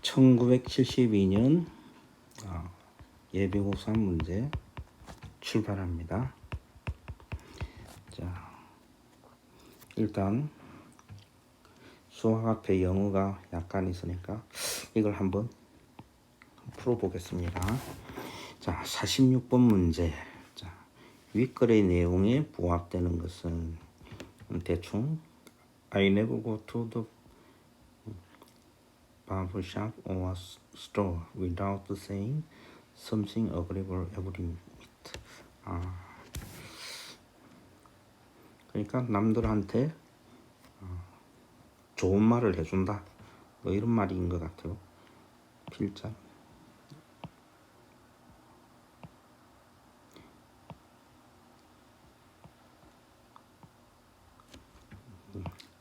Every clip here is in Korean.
1972년 예비고사 문제 출발합니다. 자, 일단 수학 앞에 영어가 약간 있으니까 이걸 한번 풀어보겠습니다. 자, 46번 문제. 자, 윗글의 내용에 부합되는 것은 대충 I never go to the barber shop or store without saying something agreeable every minute. 그러니까 남들한테 좋은 말을 해준다, 뭐 이런 말인 것 같아요. 필자.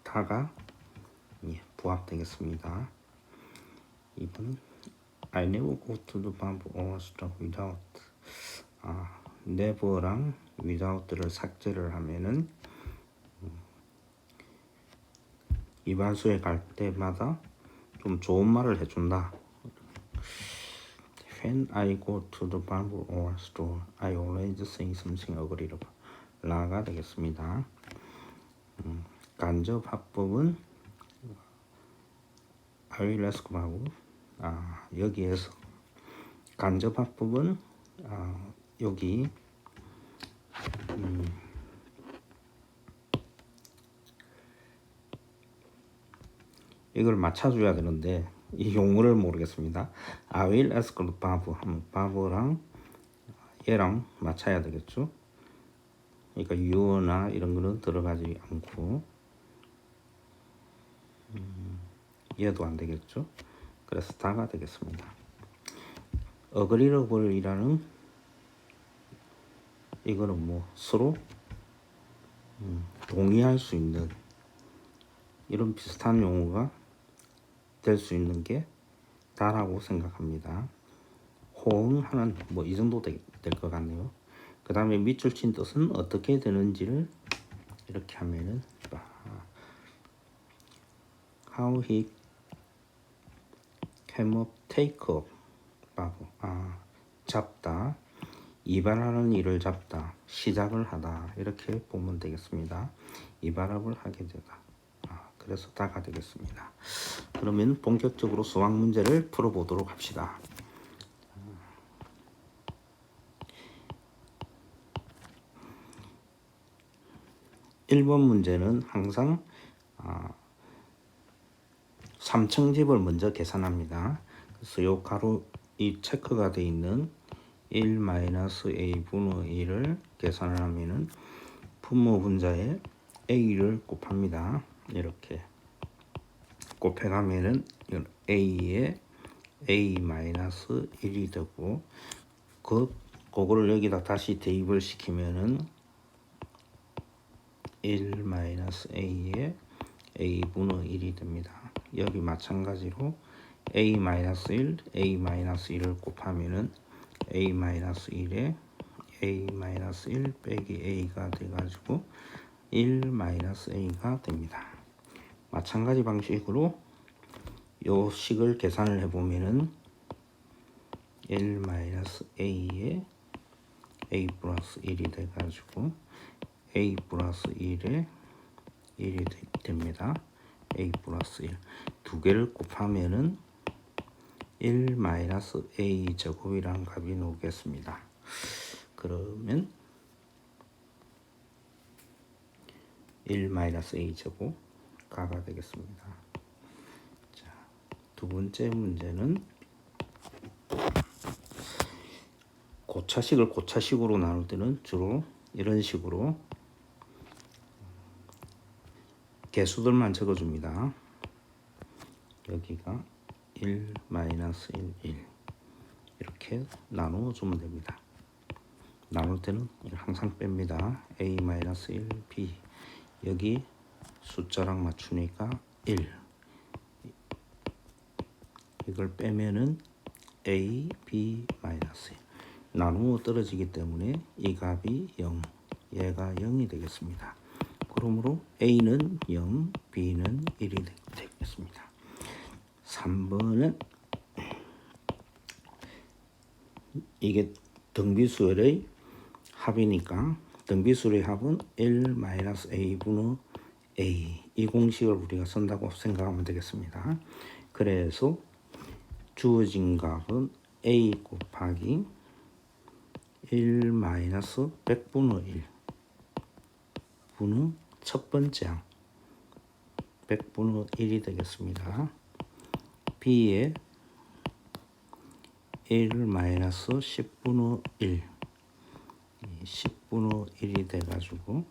다가 부합되겠습니다. 2번은 I never go to the barber or store without. never랑 without를 삭제를 하면은 이발소에 갈 때마다 좀 좋은 말을 해준다. When I go to the barber or store, I always say something agreeable. 라가 되겠습니다. 간접 합법은 I will ask barber. 여기에서 간접 합법은 여기 이걸 맞춰줘야 되는데 이 용어를 모르겠습니다. I will ask the barber 하면 barber랑 얘랑 맞춰야 되겠죠. 그러니까 you나 이런 거는 들어가지 않고 얘도 안 되겠죠. 그래서 다가 되겠습니다. agreeable이라는 이거는 뭐 서로 동의할 수 있는 이런 비슷한 용어가 될 수 있는 게 다라고 생각합니다. 호응하는 뭐 이 정도 될 것 같네요. 그 다음에 밑줄 친 뜻은 어떻게 되는지를 이렇게 하면은 how he came up, take up, 잡다, 이발하는 일을 잡다, 시작을 하다, 이렇게 보면 되겠습니다. 이발업을 하게 되다. 그래서 다가 되겠습니다. 그러면 본격적으로 수학 문제를 풀어보도록 합시다. 1번 문제는 항상 3층집을 먼저 계산합니다. 그래서 요 가로 이 체크가 되어 있는 1-a 분의 1을 계산을 하면은 분모 분자에 a를 곱합니다. 이렇게 곱해가면은 a에 a-1이 되고 그거를 여기다 다시 대입을 시키면은 1-a에 a분의 1이 됩니다. 여기 마찬가지로 a-1, a-1을 곱하면은 a-1에 a-1 빼기 a가 돼가지고 1-a가 됩니다. 마찬가지 방식으로 요 식을 계산을 해보면은 1-a에 a 플러스 1이 돼가지고 a 플러스 1에 1이 됩니다. a 플러스 1 두 개를 곱하면은 1-a 제곱이라는 값이 나오겠습니다. 그러면 1-a 제곱 가가 되겠습니다. 자, 두 번째 문제는 고차식을 고차식으로 나눌 때는 주로 이런 식으로 개수들만 적어줍니다. 여기가 1-1, 1 이렇게 나누어주면 됩니다. 나눌 때는 항상 뺍니다. a-1, b 여기 숫자랑 맞추니까 1 이걸 빼면은 a, b, 1 나누어 떨어지기 때문에 이 값이 0 얘가 0이 되겠습니다. 그러므로 a는 0, b는 1이 되겠습니다. 3번은 이게 등비수열의 합이니까 등비수열의 합은 1-a분의 a, 이 공식을 우리가 쓴다고 생각하면 되겠습니다. 그래서 주어진 값은 a 곱하기 1-100분의 1 분의 첫 번째 항 100분의 1이 되겠습니다. b에 1-10분의 1 10분의 1이 돼가지고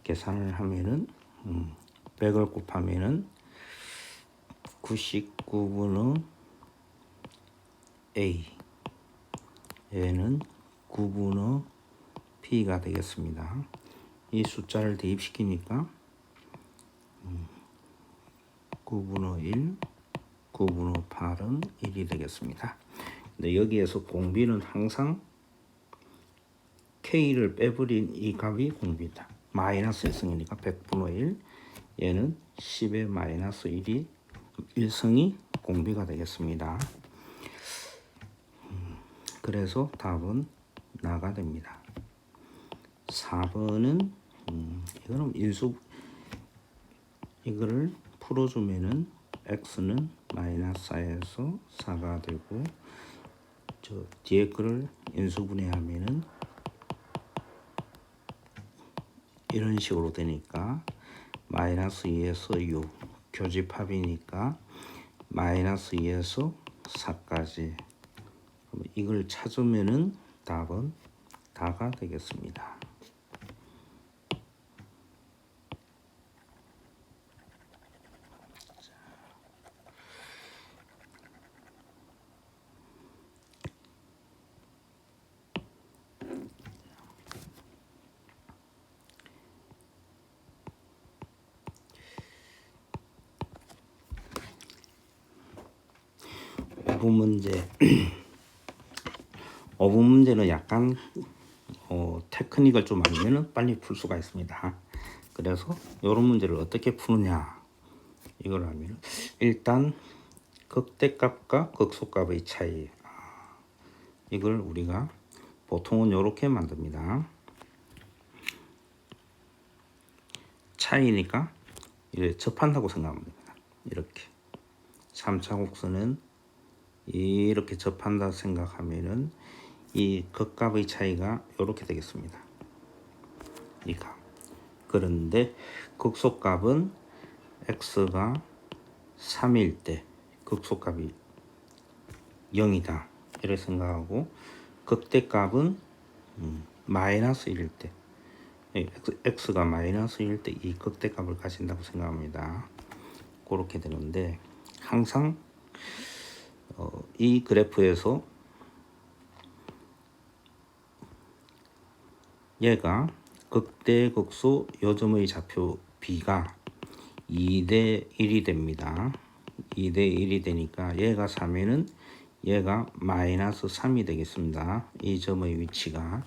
계산을 하면은 100을 곱하면은 99분의 a, 얘는 9분의 p가 되겠습니다. 이 숫자를 대입시키니까 9분의 1, 9분의 8은 1이 되겠습니다. 근데 여기에서 공비는 항상 k를 빼버린 이 값이 공비다. 마이너스 1승이니까 100분의 1, 얘는 10의 마이너스 1이 1승이 공비가 되겠습니다. 그래서 답은 나가 됩니다. 4번은 이거는 인수, 이거를 풀어주면은 x는 마이너스 4에서 4가 되고, 저 뒤에 거를 인수분해하면은 이런 식으로 되니까 마이너스 2에서 6, 교집합이니까 마이너스 2에서 4까지. 이걸 찾으면은 답은 다가 되겠습니다. 어부 문제. 어부 문제는 약간 테크닉을 좀 알면은 빨리 풀 수가 있습니다. 그래서 이런 문제를 어떻게 푸느냐, 이걸 하면 일단 극대값과 극소값의 차이, 이걸 우리가 보통은 이렇게 만듭니다. 차이니까 이렇게 접한다고 생각하면 됩니다. 이렇게 3차 곡선은 이렇게 접한다 생각하면은 이 극값의 차이가 이렇게 되겠습니다. 이 값. 그런데 극소값은 x가 3일 때 극소값이 0이다 이렇게 생각하고, 극대값은 마이너스 1일 때, x가 마이너스 1일 때 이 극대값을 가진다고 생각합니다. 그렇게 되는데, 항상 이 그래프에서 얘가 극대극소 요점의 좌표 b가 2대 1이 됩니다. 2대 1이 되니까 얘가 3이면 얘가 마이너스 3이 되겠습니다. 이 점의 위치가.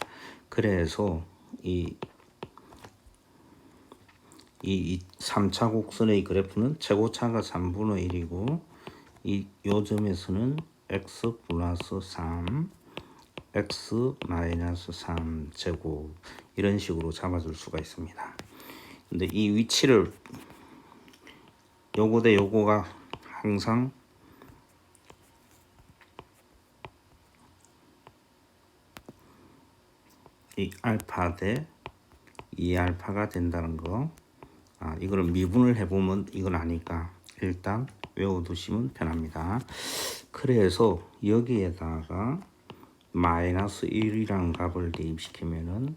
그래서 이 3차 곡선의 그래프는 최고차가 3분의 1이고, 이 요점에서는 x 플러스 3, x 마이너스 3 제곱, 이런 식으로 잡아줄 수가 있습니다. 근데 이 위치를 요거 대 요거가 항상 이 알파 대 2알파가 된다는 거, 이거를 미분을 해보면 이건 아니까 일단 외워두시면 편합니다. 그래서 여기에다가 마이너스 1이라는 값을 대입시키면은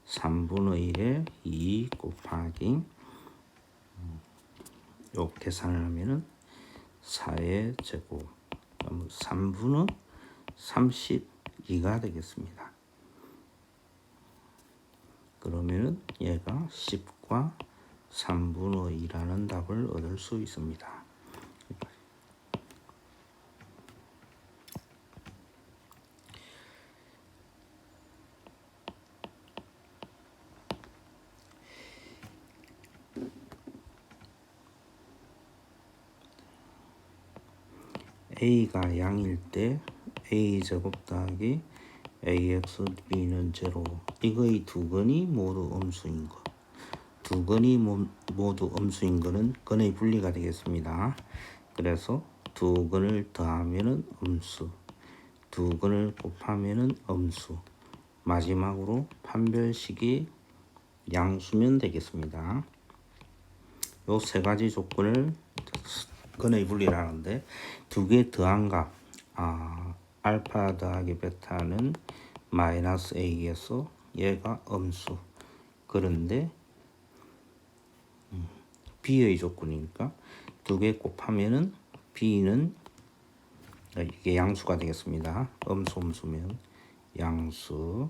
3분의 1에 2 곱하기 요 계산을 하면은 4의 제곱, 3분의 32가 되겠습니다. 그러면은 얘가 10과 3분의 2라는 답을 얻을 수 있습니다. a가 양일 때 a 제곱 더하기 ax b는 제로. 이거의 두 근이 모두 음수인 거. 두 근이 모두 음수인 거는 근의 분리가 되겠습니다. 그래서 두 근을 더하면은 음수, 두 근을 곱하면은 음수, 마지막으로 판별식이 양수면 되겠습니다. 요 세 가지 조건을 근의 분리라는데, 두 개 더한 값, 알파 더하기 베타는 마이너스 a에서 얘가 음수. 그런데 b의 조건이니까 두 개 곱하면은 b는 이게 양수가 되겠습니다. 음수면 양수.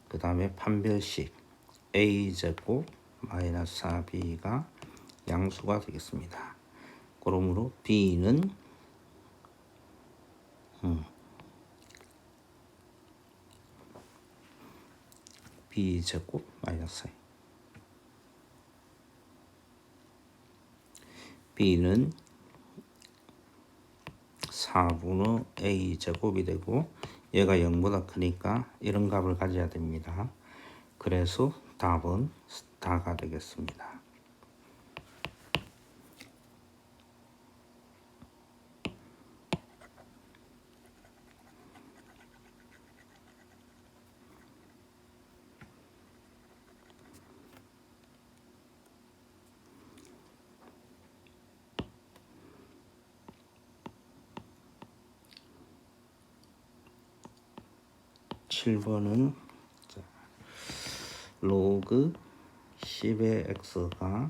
그 다음에 판별식 a제곱 마이너스 4b가 양수가 되겠습니다. 그러므로 b는 b제곱 마이너스 b는 4분의 a제곱이 되고, 얘가 0보다 크니까 이런 값을 가져야 됩니다. 그래서 답은 다가 되겠습니다. (7번은) 로그 10의 x가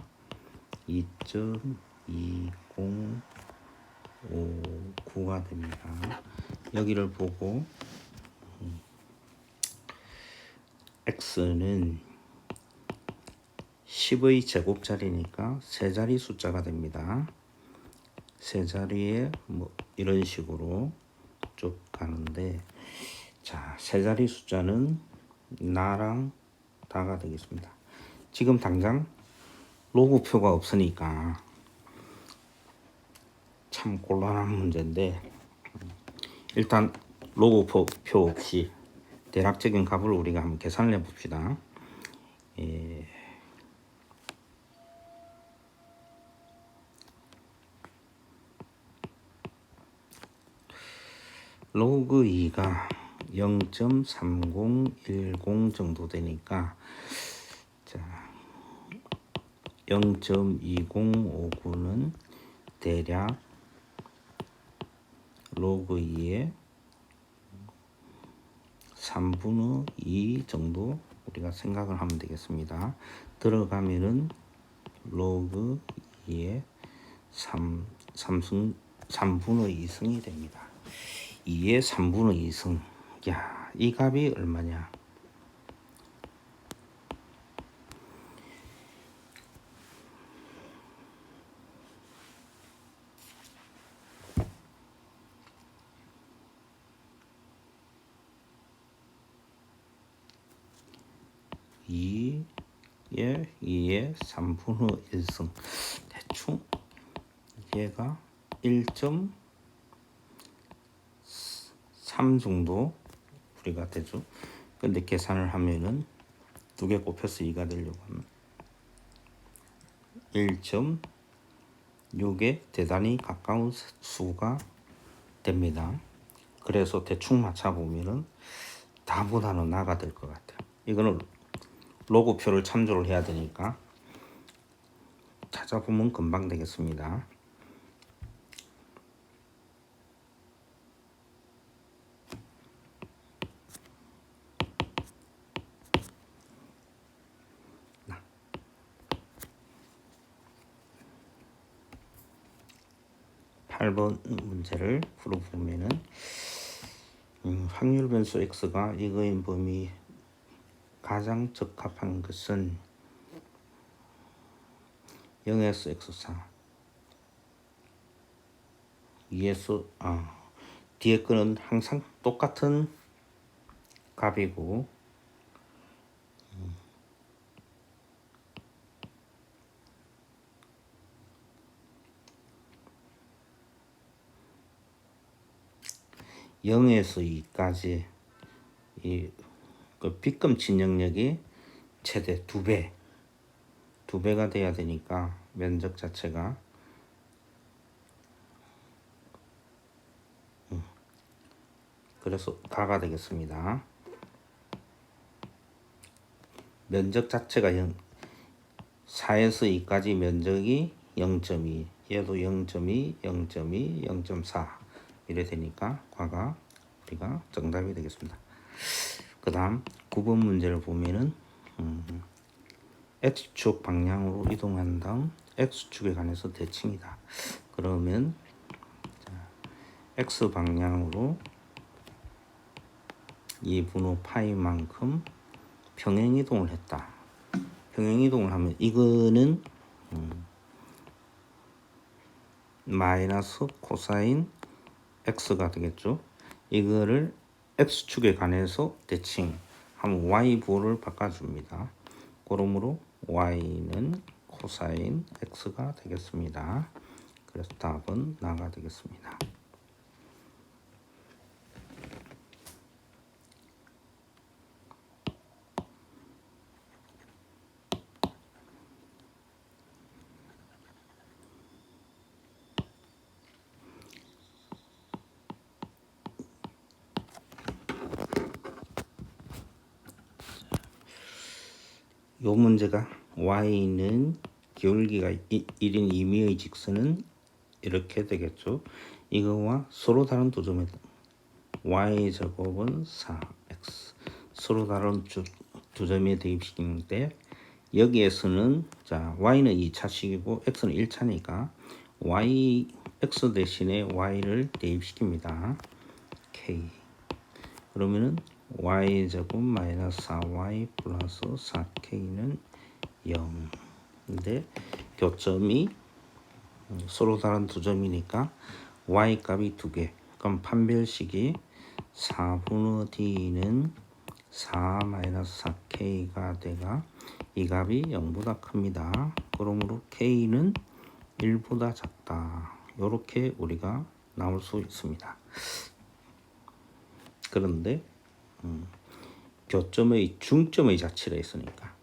2.2059가 됩니다. 여기를 보고 x는 10의 제곱자리니까 세 자리 숫자가 됩니다. 세 자리에 뭐 이런 식으로 쭉 가는데, 자, 세 자리 숫자는 나랑 다가 되겠습니다. 지금 당장 로그표가 없으니까 참 곤란한 문제인데, 일단 로그표 없이 대략적인 값을 우리가 한번 계산을 해봅시다. 로그 2가 0.3010 정도 되니까, 자, 0.2059는 대략 로그 2의 3분의 2 정도 우리가 생각을 하면 되겠습니다. 들어가면은 로그 2의 3분의 2승이 됩니다. 2의 3분의 2승. 야, 이 값이 얼마냐? (2의 3분의 1승) 대충 얘가 1.3 정도 우리가 되죠. 근데 계산을 하면은 두 개 곱해서 2가 되려고 하면 1.6에 대단히 가까운 수가 됩니다. 그래서 대충 맞춰보면은 다보다는 나가 될 것 같아요. 이거는 로그표를 참조를 해야 되니까 찾아보면 금방 되겠습니다. (8번) 문제를 풀어보면은 확률 변수 x가 이거의 범위 가장 적합한 것은 0에서 x4, 2에서 뒤에 거는 항상 똑같은 값이고, (0에서 2까지) 그 빗금치 영역이 최대 2배가 돼야 되니까 면적 자체가 그래서 가가 되겠습니다. 면적 자체가 4에서 2까지 면적이 0.2, 얘도 0.2, 0.2, 0.4 이래 되니까 과가 우리가 정답이 되겠습니다. 그 다음 9번 문제를 보면은 X축 방향으로 이동한 다음 X축에 관해서 대칭이다. 그러면 X 방향으로 이 분호 파이만큼 평행 이동을 했다. 평행 이동을 하면 이거는 마이너스 코사인 X가 되겠죠. 이거를 X축에 관해서 대칭하면 Y부호를 바꿔줍니다. 그러므로 Y는 코사인 X가 되겠습니다. 그래서 답은 나가 되겠습니다. 요 문제가 y는 기울기가 1인 임의의 직선은 이렇게 되겠죠. 이거와 서로 다른 두 점의 y제곱은 4x 서로 다른 두 점에 대입시키는데 여기에서는 자 y는 2차식이고 x는 1차니까 y x 대신에 y를 대입시킵니다. k 그러면은 y제곱 마이너스 4y 플러스 4k는 0 근데 교점이 서로 다른 두 점이니까 y 값이 2개 그럼 판별식이 4분의 d는 4 마이너스 4k가 돼가 이 값이 0보다 큽니다. 그러므로 k는 1보다 작다. 이렇게 우리가 나올 수 있습니다. 그런데 교점의 중점의 자치가 있으니까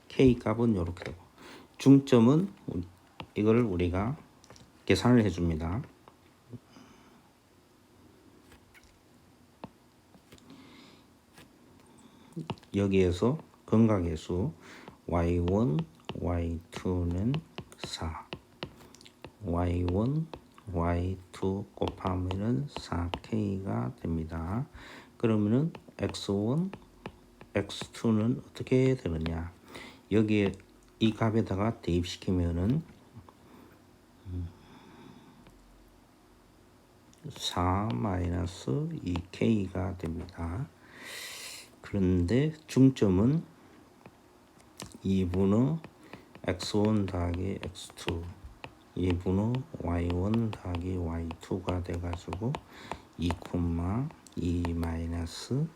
k 값은 이렇게 되고 중점은 이거를 우리가 계산을 해줍니다. 여기에서 근각계수 y1, y2는 4 y1, y2 곱하면은 4k가 됩니다. 그러면은 x1, x2는 어떻게 되느냐? 여기에 이 값에다가 대입시키면은 4 마이너스 2k가 됩니다. 그런데 중점은 2분의 x1 더하기 x2 2분의 y1 더하기 y2가 돼가지고 2, 마이너스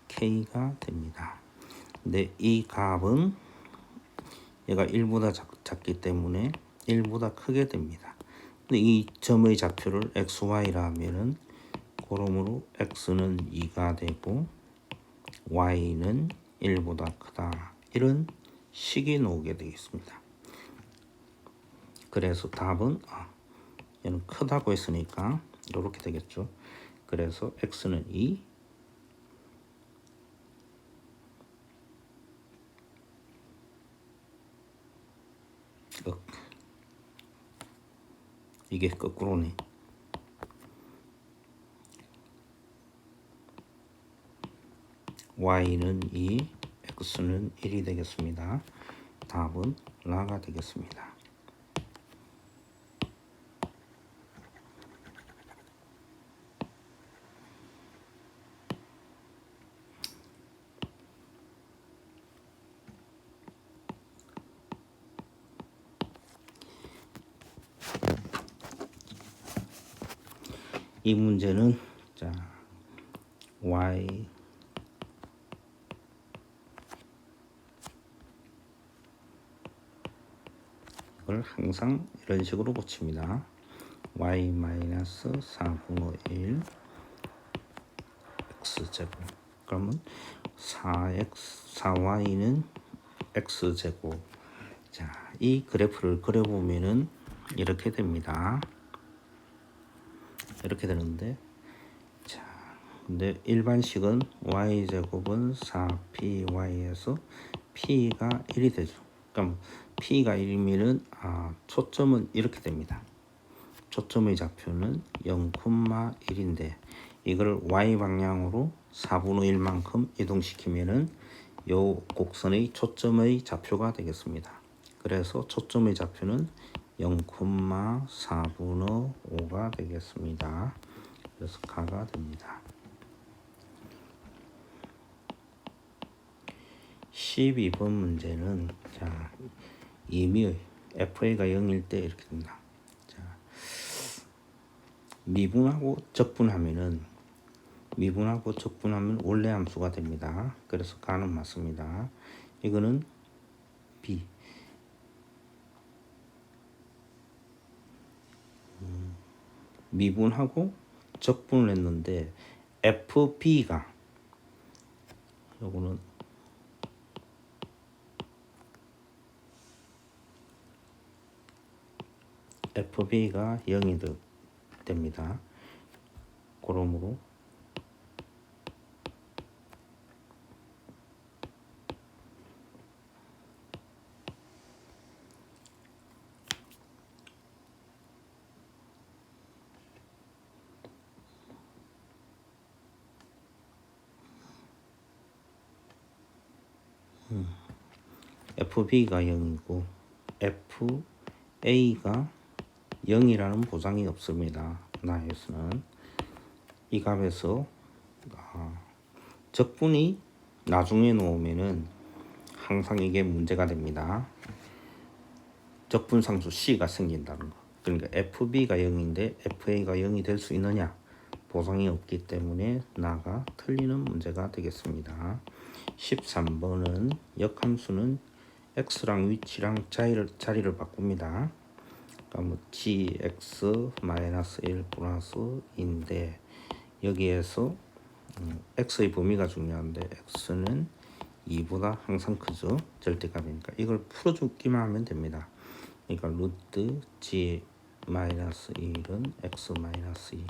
k가 됩니다. 근데 이 값은 얘가 1보다 작기 때문에 1보다 크게 됩니다. 근데 이 점의 좌표를 xy라 하면은 그러므로 x는 2가 되고 y는 1보다 크다. 이런 식이 나오게 되겠습니다. 그래서 답은 얘는 크다고 했으니까 이렇게 되겠죠. 그래서 x는 2 이게 거꾸로네. y는 2, x는 1이 되겠습니다. 답은 라가 되겠습니다. 이 문제는 자 y 이걸 항상 이런 식으로 고칩니다. y-4분의 1 x제곱 그러면 4y는 x제곱. 자, 이 그래프를 그려보면은 이렇게 됩니다. 이렇게 되는데, 자, 근데 일반식은 y제곱은 4py에서 p가 1이 되죠. 그럼 p가 1이면은 초점은 이렇게 됩니다. 초점의 좌표는 0,1인데 이걸 y 방향으로 4분의 1만큼 이동시키면은 요 곡선의 초점의 좌표가 되겠습니다. 그래서 초점의 좌표는 0,4분의 5가 되겠습니다. 그래서 가가 됩니다. 12번 문제는 자, 임의 FA가 0일 때 이렇게 됩니다. 자, 미분하고 적분하면 원래 함수가 됩니다. 그래서 가는 맞습니다. 이거는 B. 미분하고 적분을 했는데 FB가 요거는 FB가 0이 됩니다. 그러므로 FB가 0이고 FA가 0이라는 보장이 없습니다. 나에서는 이 값에서 적분이 나중에 놓으면은 항상 이게 문제가 됩니다. 적분상수 C가 생긴다는 거. 그러니까 FB가 0인데 FA가 0이 될 수 있느냐? 보상이 없기 때문에 나가 틀리는 문제가 되겠습니다. 13번은 역함수는 x랑 위치랑 자리를 바꿉니다. 그러니까 뭐 gx-1 플러스 2인데 여기에서 x의 범위가 중요한데 x는 2보다 항상 크죠. 절대값이니까 이걸 풀어주기만 하면 됩니다. 그러니까 루트 g-1은 x-2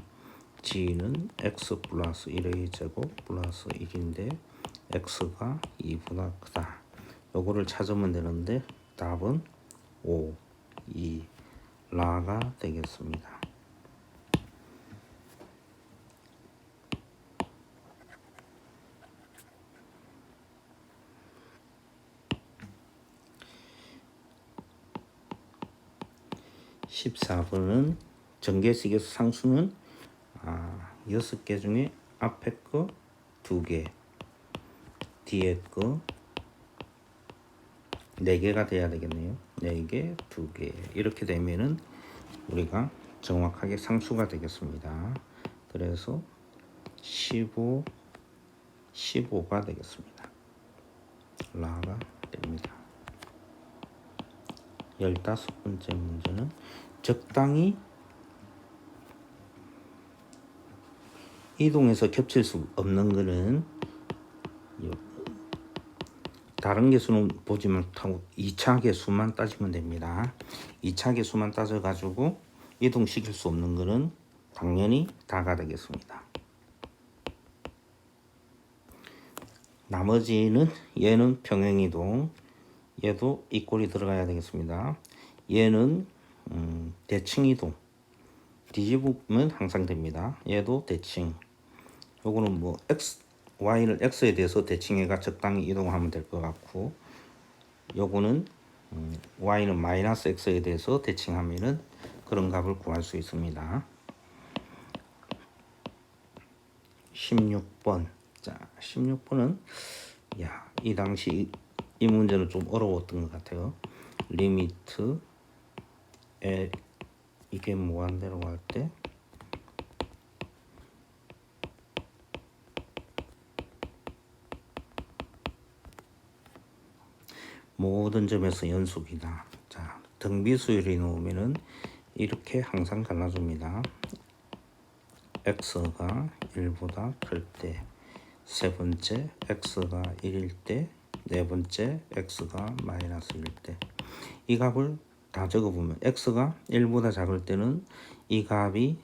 g는 x 플러스 1의 제곱 플러스 1인데 x가 2보다 크다. 요거를 찾으면 되는데 답은 5, 2, 라가 되겠습니다. (14번은) 전개식에서 상수는 6개 중에 앞에 거 2개, 뒤에 거 4개가 돼야 되겠네요. 4개, 2개 이렇게 되면은 우리가 정확하게 상수가 되겠습니다. 그래서 15, 15가 되겠습니다. 라가 됩니다. 15번째 문제는 적당히 이동해서 겹칠 수 없는 거는 다른 개수는 보지 못하고 2차 개수만 따지면 됩니다. 2차 개수만 따져가지고 이동시킬 수 없는 거는 당연히 다가 되겠습니다. 나머지는 얘는 평행이동, 얘도 이 꼴이 들어가야 되겠습니다. 얘는 대칭이동, 뒤집으면 항상 됩니다. 얘도 대칭. 요거는 뭐 y를 x에 대해서 대칭해가 적당히 이동하면 될 것 같고, 요거는 y는 마이너스 x에 대해서 대칭하면은 그런 값을 구할 수 있습니다. 16번. 자, 16번은 이 당시 이 문제는 좀 어려웠던 것 같아요. 리미트에 이게 무한대로 갈 때 모든 점에서 연속이다. 자, 등비수열이 나오면은 이렇게 항상 갈라줍니다. x가 1보다 클 때 세 번째 x가 1일 때, 네 번째 x가 마이너스 1일 때, 이 값을 다 적어보면 x가 1보다 작을 때는 이 값이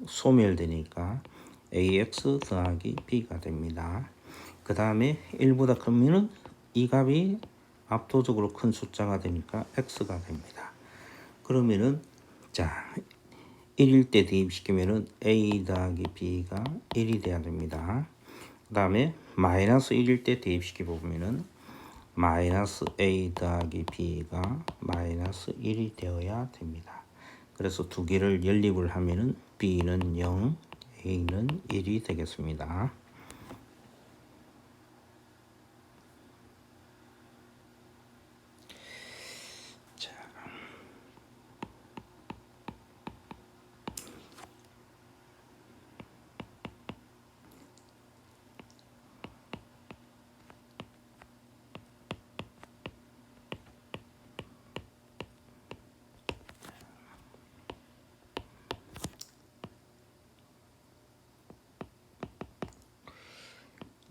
소멸되니까 ax 더하기 b가 됩니다. 그 다음에 1보다 크면은 이 값이 압도적으로 큰 숫자가 되니까 x가 됩니다. 그러면은 자 1일 때 대입시키면은 a 더하기 b가 1이 돼야 됩니다. 그 다음에 마이너스 1일 때 대입시켜 보면은 마이너스 a 더하기 b가 마이너스 1이 되어야 됩니다. 그래서 두 개를 연립을 하면은 b는 0, a는 1이 되겠습니다.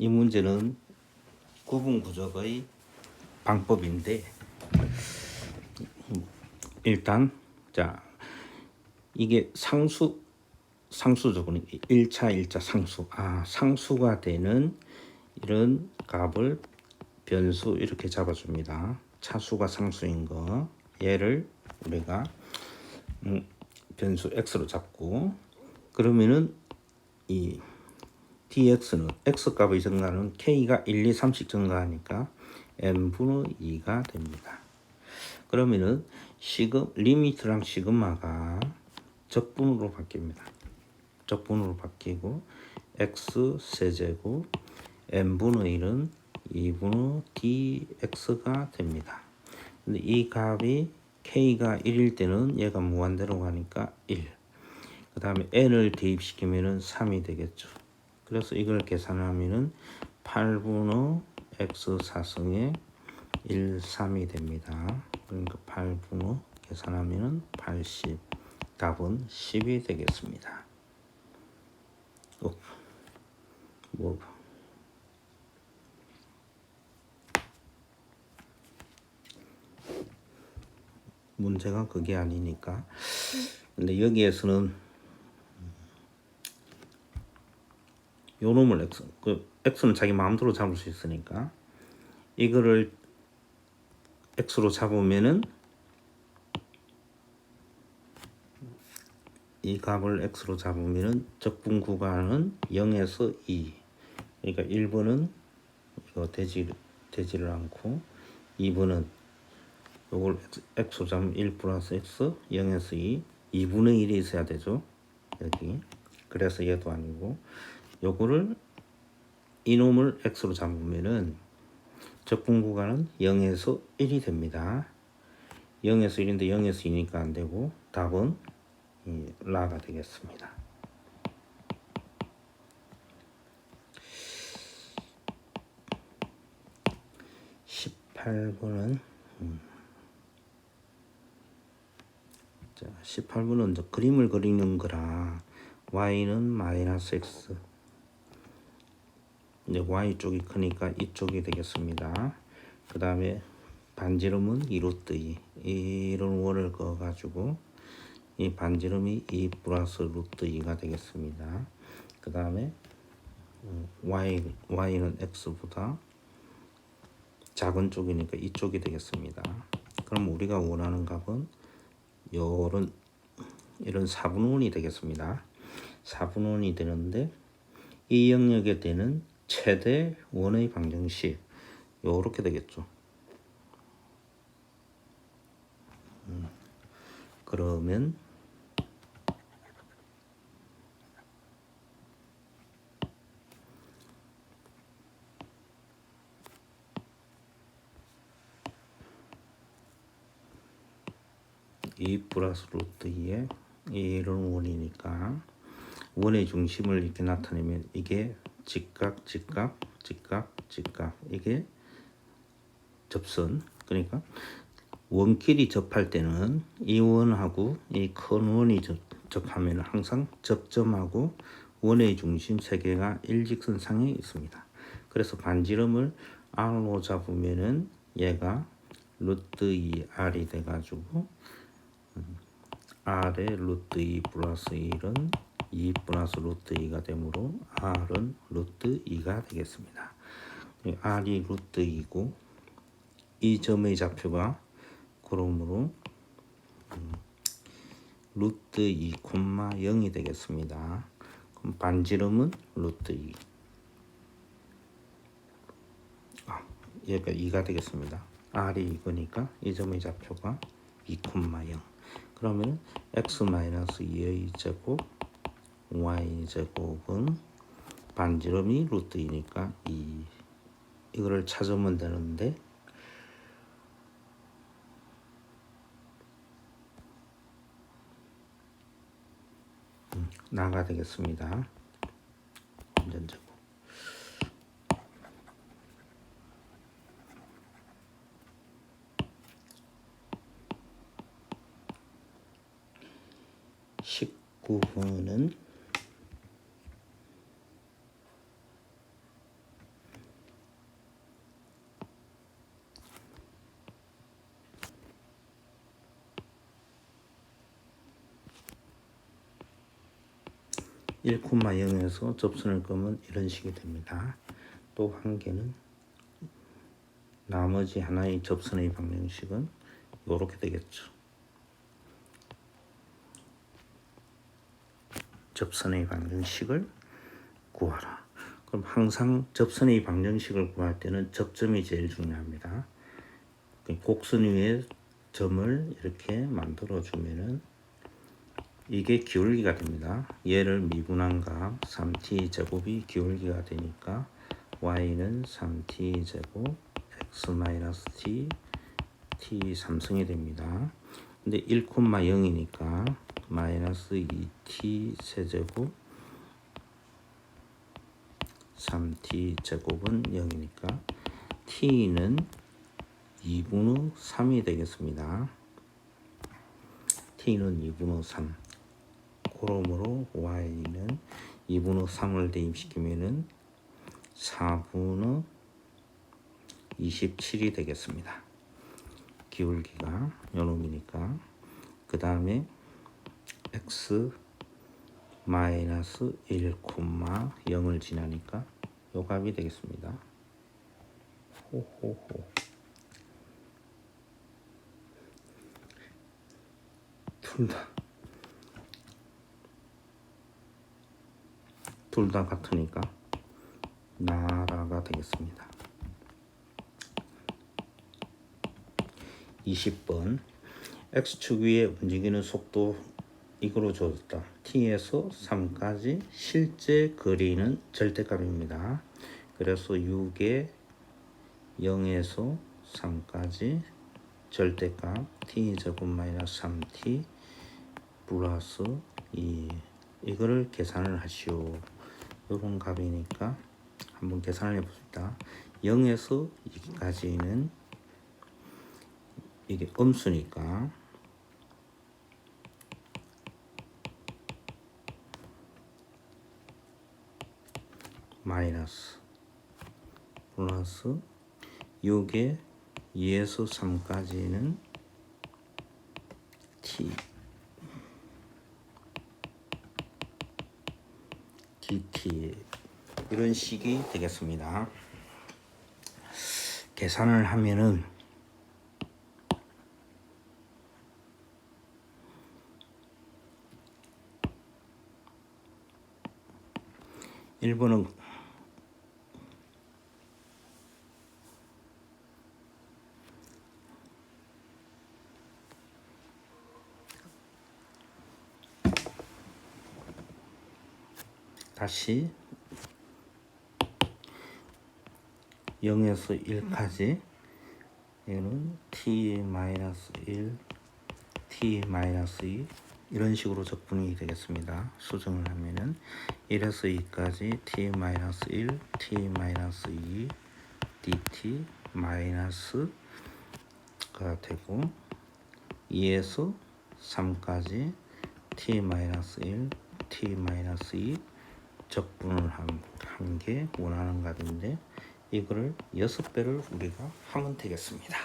이 문제는 구분 부적의 방법인데 일단 자 이게 상수적으로 1차 상수가 되는 이런 값을 변수 이렇게 잡아줍니다. 차수가 상수인 거 얘를 우리가 변수 x로 잡고 그러면은 이 dx는 x값의 증가는 k가 1, 2, 3씩 증가하니까 n분의 2가 됩니다. 그러면은 리미트랑 시그마가 적분으로 바뀝니다. 적분으로 바뀌고 x 세제곱 n분의 1은 2분의 dx가 됩니다. 근데 이 값이 k가 1일 때는 얘가 무한대로 가니까 1. 그 다음에 n을 대입시키면은 3이 되겠죠. 그래서 이걸 계산하면은 8분의 x 4승에 1, 3이 됩니다. 그러니까 8분의 계산하면은 80. 답은 10이 되겠습니다. 문제가 그게 아니니까. 근데 여기에서는 요 놈을 x는 자기 마음대로 잡을 수 있으니까 이거를 x로 잡으면은 이 값을 x로 잡으면은 적분 구간은 0에서 2. 그러니까 1번은 이거 되지를 않고 2번은 요걸 x로 잡으면 1 플러스 x 0에서 2 2분의 1이 있어야 되죠. 여기. 그래서 얘도 아니고 요거를 이놈을 x로 잡으면은 적분 구간은 0에서 1이 됩니다. 0에서 1인데 0에서 2니까 안 되고 답은 라가 되겠습니다. 18번은 18번은 이제 그림을 그리는 거라 y는 마이너스 x 이제 y 쪽이 크니까 이쪽이 되겠습니다. 그 다음에 반지름은 2루트 2 이런 원을 그어 가지고 이 반지름이 2 플러스 루트 2가 되겠습니다. 그 다음에 y는 x보다 작은 쪽이니까 이쪽이 되겠습니다. 그럼 우리가 원하는 값은 이런 4분의 1이 되겠습니다. 4분의 1이 되는데 이 영역에 되는 최대 원의 방정식 요렇게 되겠죠. 그러면 이 플러스 루트 2에 이런 원이니까 원의 중심을 이렇게 나타내면 이게 직각 이게 접선 그러니까 원끼리 접할 때는 이 원하고 이 큰 원이 접하면 항상 접점하고 원의 중심 세 개가 일직선상에 있습니다. 그래서 반지름을 r로 잡으면은 얘가 루트 2 r이 돼가지고 r의 루트 2 플러스 1은 2 플러스 루트 2가 되므로 r은 루트 2가 되겠습니다. r이 루트 2고 이 점의 좌표가 그러므로 루트 2, 0이 되겠습니다. 그럼 반지름은 루트 2. 얘가 2가 되겠습니다. r이 이거니까 이 점의 좌표가 2, 0. 그러면 x-2의 제곱 y 제곱은 반지름이 루트 2니까 2. 이거를 찾으면 되는데 나가 되겠습니다. 완전 제곱. (19번은) 1,0에서 접선을 끄면 이런 식이 됩니다. 또 한 개는 나머지 하나의 접선의 방정식은 이렇게 되겠죠. 접선의 방정식을 구하라. 그럼 항상 접선의 방정식을 구할 때는 접점이 제일 중요합니다. 곡선 위에 점을 이렇게 만들어 주면은 이게 기울기가 됩니다. 얘를 미분한 값 3t 제곱이 기울기가 되니까 y는 3t 제곱 x-t t 3승이 됩니다. 근데 1,0이니까 마이너스 2t 세제곱 3t 제곱은 0이니까 t는 2분의 3이 되겠습니다. t는 2분의 3. 그러므로 y는 2분의 3을 대입시키면은 4분의 27이 되겠습니다. 기울기가 요놈이니까 그 다음에 x 마이너스 1,0을 지나니까 요 값이 되겠습니다. 호호호. 둘 다 같으니까 나라가 되겠습니다. 20번 x축 위에 움직이는 속도 이거로 주어졌다. t에서 3까지 실제 거리는 절대값입니다. 그래서 6에 0에서 3까지 절대값 t제곱 마이너스 3t 플러스 2 이거를 계산을 하시오. 이런 값이니까 한번 계산을 해봅시다. 0에서 2까지는 이게 음수니까 마이너스 플러스 6에 2에서 3까지는 t dt 이런 식이 되겠습니다. 계산을 하면은 1번은 다시 0에서 1까지 얘는 t-1, t-2 이런 식으로 적분이 되겠습니다. 수정을 하면은 1에서 2까지 t-1, t-2 dt 마이너스가 되고 2에서 3까지 t-1, t-2 적분을 하는 게 원하는 값인데 이거를 6배를 우리가 하면 되겠습니다.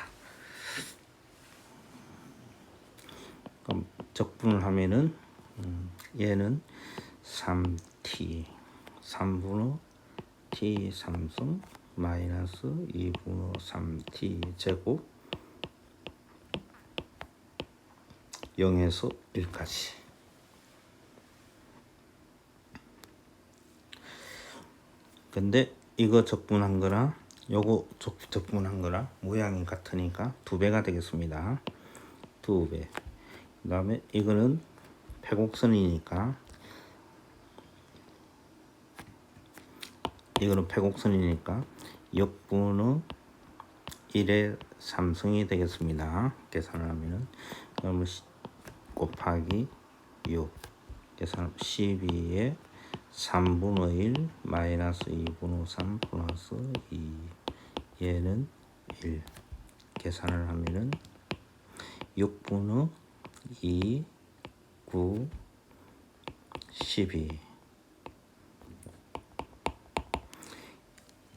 그럼 적분을 하면은 얘는 3t 3분의 t 3승 마이너스 2분의 3t 제곱 0에서 1까지. 근데 이거 적분한 거랑 요거 적분한 거랑 모양이 같으니까 2배가 되겠습니다. 2배. 그 다음에 이거는 패곡선이니까 이거는 패곡선이니까 6분의 1의 3승이 되겠습니다. 계산을 하면은 그러면 곱하기 6 계산 12에 3분의 1 마이너스 2분의 3 플러스 2 얘는 1 계산을 하면은 6분의 2 9 12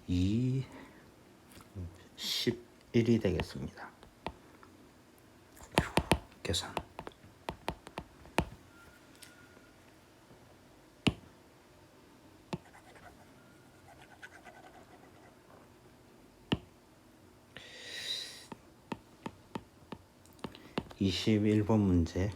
2 11이 되겠습니다. 계산 21번 문제.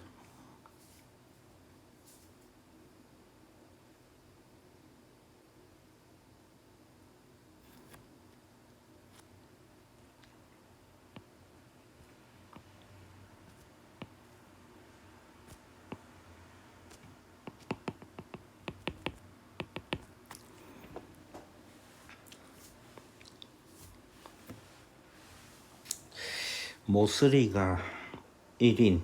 모서리가 1인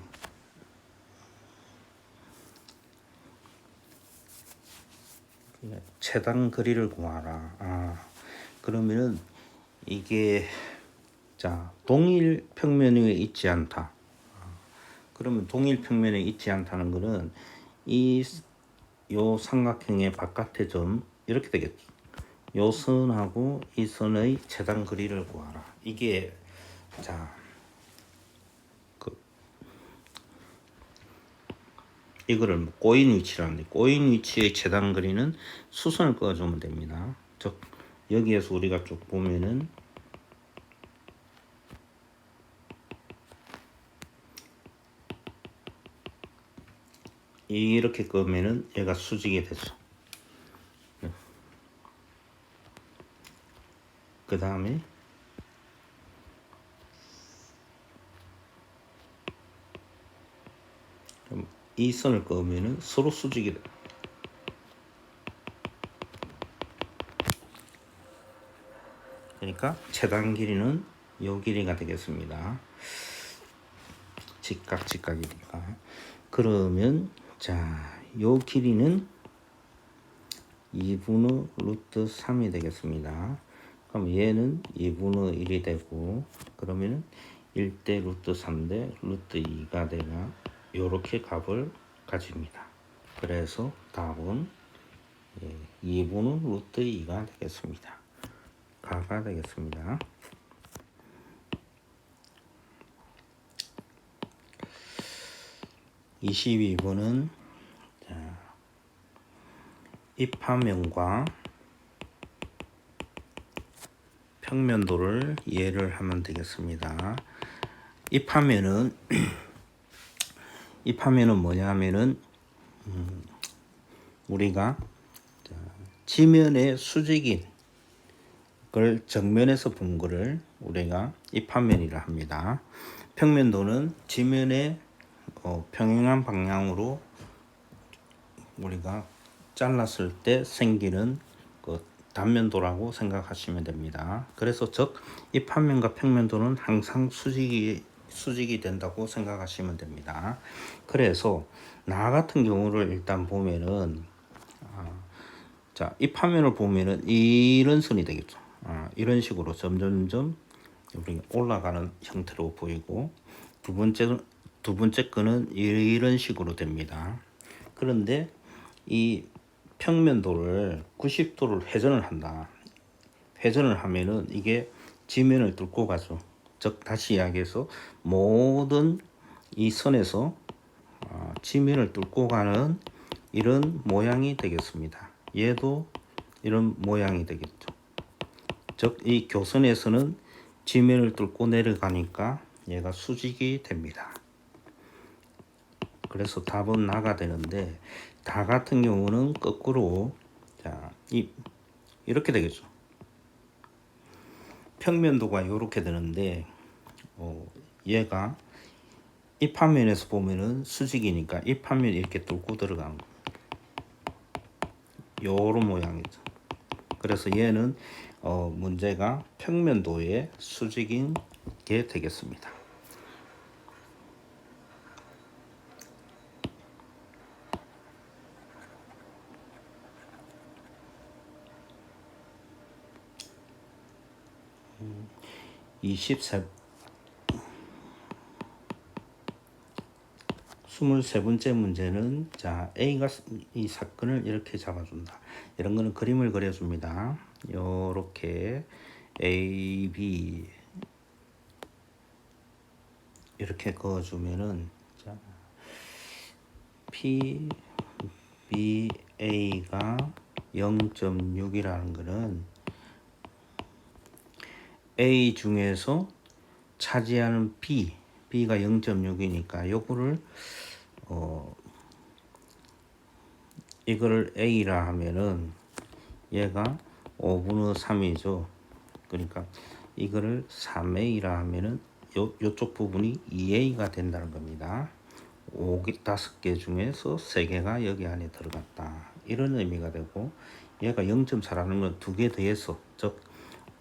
최단 거리를 구하라. 그러면은 이게 자 동일 평면 위에 있지 않다. 그러면 동일 평면에 있지 않다는 것은 요 삼각형의 바깥의 점 이렇게 되겠죠. 요 선하고 이 선의 최단 거리를 구하라. 이게 자 이거를 꼬인 위치라는데 꼬인 위치의 최단 거리는 수선을 그어주면 됩니다. 즉 여기에서 우리가 쭉 보면은 이렇게 끄면은 얘가 수직이 되죠. 그 다음에 이 선을 그으면은 서로 수직이 돼. 그러니까 최단 길이는 요 길이가 되겠습니다. 직각이니까. 그러면 자, 요 길이는 2분의 루트 3이 되겠습니다. 그럼 얘는 2분의 1이 되고 그러면은 1대 루트 3대 루트 2가 되나 요렇게 값을 가집니다. 그래서 답은 2분의 루트 2가 되겠습니다. 가가 되겠습니다. 22번은 입화면과 평면도를 이해를 하면 되겠습니다. 입화면은 뭐냐 하면은 우리가 지면의 수직인 걸 정면에서 본 거를 우리가 입화면이라 합니다. 평면도는 지면의 평행한 방향으로 우리가 잘랐을 때 생기는 그 단면도라고 생각하시면 됩니다. 그래서 즉 입화면과 평면도는 항상 수직이 된다고 생각하시면 됩니다. 그래서 나 같은 경우를 일단 보면은 자 입화면을 보면은 이런 선이 되겠죠. 이런 식으로 점점점 올라가는 형태로 보이고 두 번째 거는 이런 식으로 됩니다. 그런데 이 평면도를 90도를 회전을 한다. 회전을 하면은 이게 지면을 뚫고 가죠. 즉 다시 이야기해서 모든 이 선에서 지면을 뚫고 가는 이런 모양이 되겠습니다. 얘도 이런 모양이 되겠죠. 즉 이 교선에서는 지면을 뚫고 내려가니까 얘가 수직이 됩니다. 그래서 답은 나가 되는데, 다 같은 경우는 거꾸로 이렇게 되겠죠. 평면도가 이렇게 되는데 얘가 이 판면에서 보면은 수직이니까 이 판면 이렇게 뚫고 들어가는 거예요. 요런 모양이죠. 그래서 얘는 문제가 평면도의 수직인 게 되겠습니다. 음, 23번째 문제는 A가 이 사건을 이렇게 잡아준다. 이런 거는 그림을 그려줍니다. 요렇게 A, B 이렇게 그어주면은 P, B, A가 0.6이라는 거는 A 중에서 차지하는 B가 0.6이니까 요거를 이거를 A라 하면은 얘가 5분의 3이죠. 그러니까 이거를 3A라 하면은 요쪽 부분이 2A가 된다는 겁니다. 5개 중에서 3개가 여기 안에 들어갔다. 이런 의미가 되고, 얘가 0.4라는 건 2개 더해서, 즉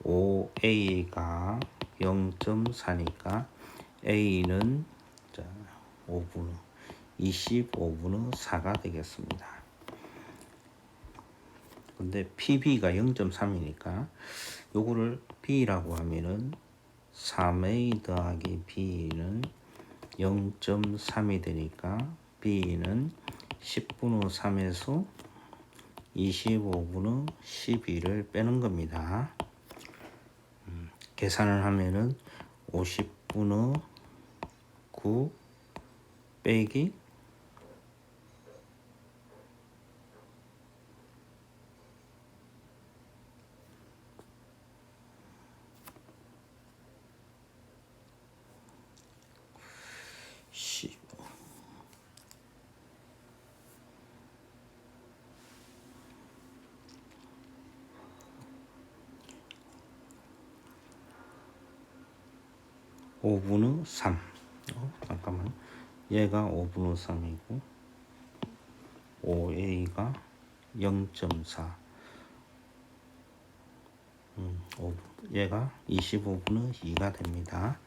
5A가 0.4니까 A는 25분의 4가 되겠습니다. 근데 PB가 0.3이니까 요거를 B라고 하면은 3A 더하기 B는 0.3이 되니까 B는 10분의 3에서 25분의 12를 빼는 겁니다. 계산을 하면은 50분의 9 빼기 5분의 3. 잠깐만. 얘가 5분의 3이고 5A가 0.4. 얘가 25분의 2가 됩니다.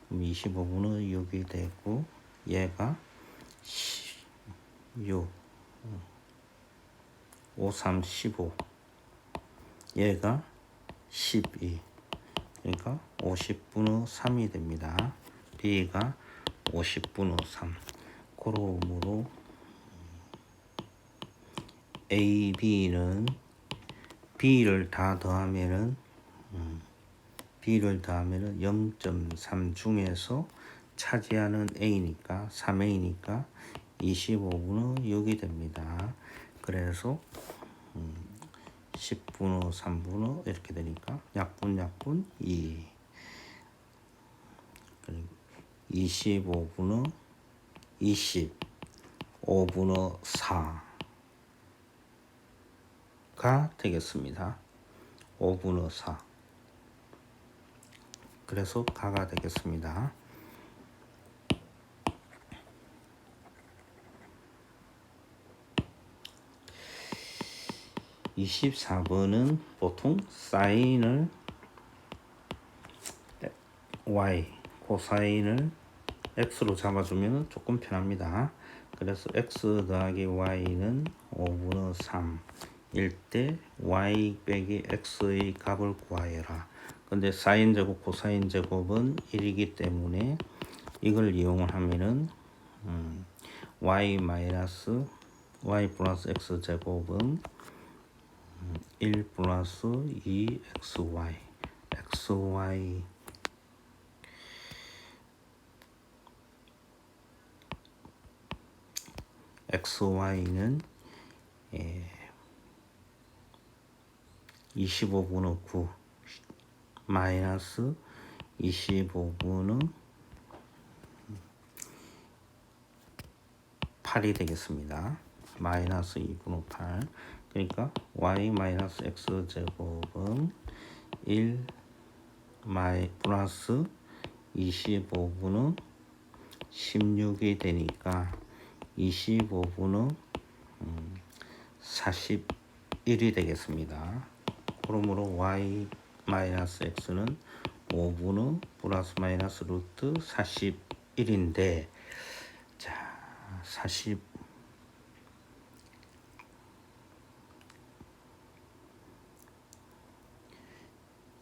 그럼 25분의 6이 되고 얘가 6. 5, 3, 15. 얘가 12. 그러니까 50분의 3이 됩니다. B가 50분의 3. 그러므로 A, B는 B를 다 더하면은 0.3 중에서 차지하는 A니까 3A니까 25분의 6이 됩니다. 그래서 10분의 3분의 이렇게 되니까 약분 2. 그리고 25분의 20 5분의 4가 되겠습니다. 5분의 4. 그래서 가가 되겠습니다. 24번은 보통 사인을 y, 코사인을 x로 잡아주면 조금 편합니다. 그래서 x 더하기 y는 5분의 3일 때 y 빼기 x의 값을 구하여라. 근데 사인 제곱, 코사인 제곱은 1이기 때문에 이걸 이용을 하면은 y 플러스 x 제곱은 1 플러스 2xy xy는 25분의 9 마이너스 25분의 8이 되겠습니다. 마이너스 2분의 8 그러니까 y 마이너스 x 제곱은 1 플러스 25분의 16이 되니까 25분의 41이 되겠습니다. 그러므로 y 마이너스 x는 5분의 플러스 마이너스 루트 41인데 자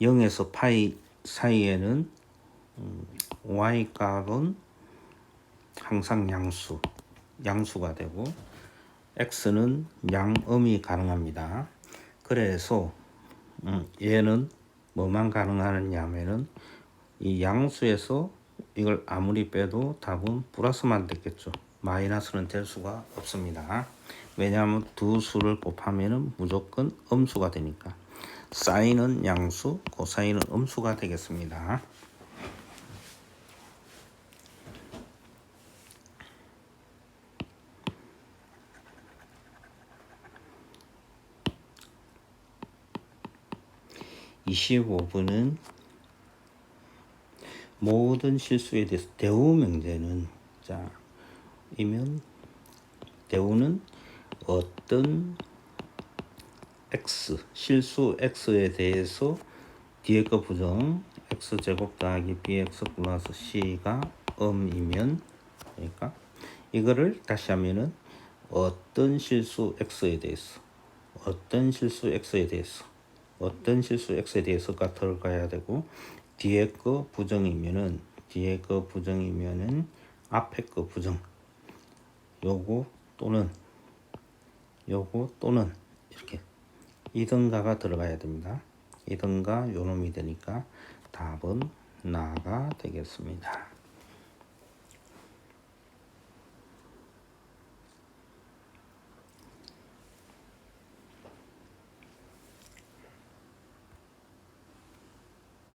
0에서 파이 사이에는 y 값은 항상 양수가 되고 x는 양음이 가능합니다. 그래서 얘는 뭐만 가능하느냐면은 이 양수에서 이걸 아무리 빼도 답은 플러스만 되겠죠. 마이너스는 될 수가 없습니다. 왜냐하면 두 수를 곱하면은 무조건 음수가 되니까. 사인은 양수, 코사인은 음수가 되겠습니다. (25분은) 모든 실수에 대해서 대우 명제는 자 이면 대우는 어떤 x 실수 x에 대해서 뒤에 거 부정 x제곱 더하기 bx 플러스 c가 음이면 그러니까 이거를 다시 하면은 어떤 실수 x에 대해서 가 들어가야 되고 뒤에 거 부정이면은 앞에 거 부정 요거 또는 이렇게 이등가가 들어가야 됩니다. 이등가 요놈이 되니까 답은 나가 되겠습니다.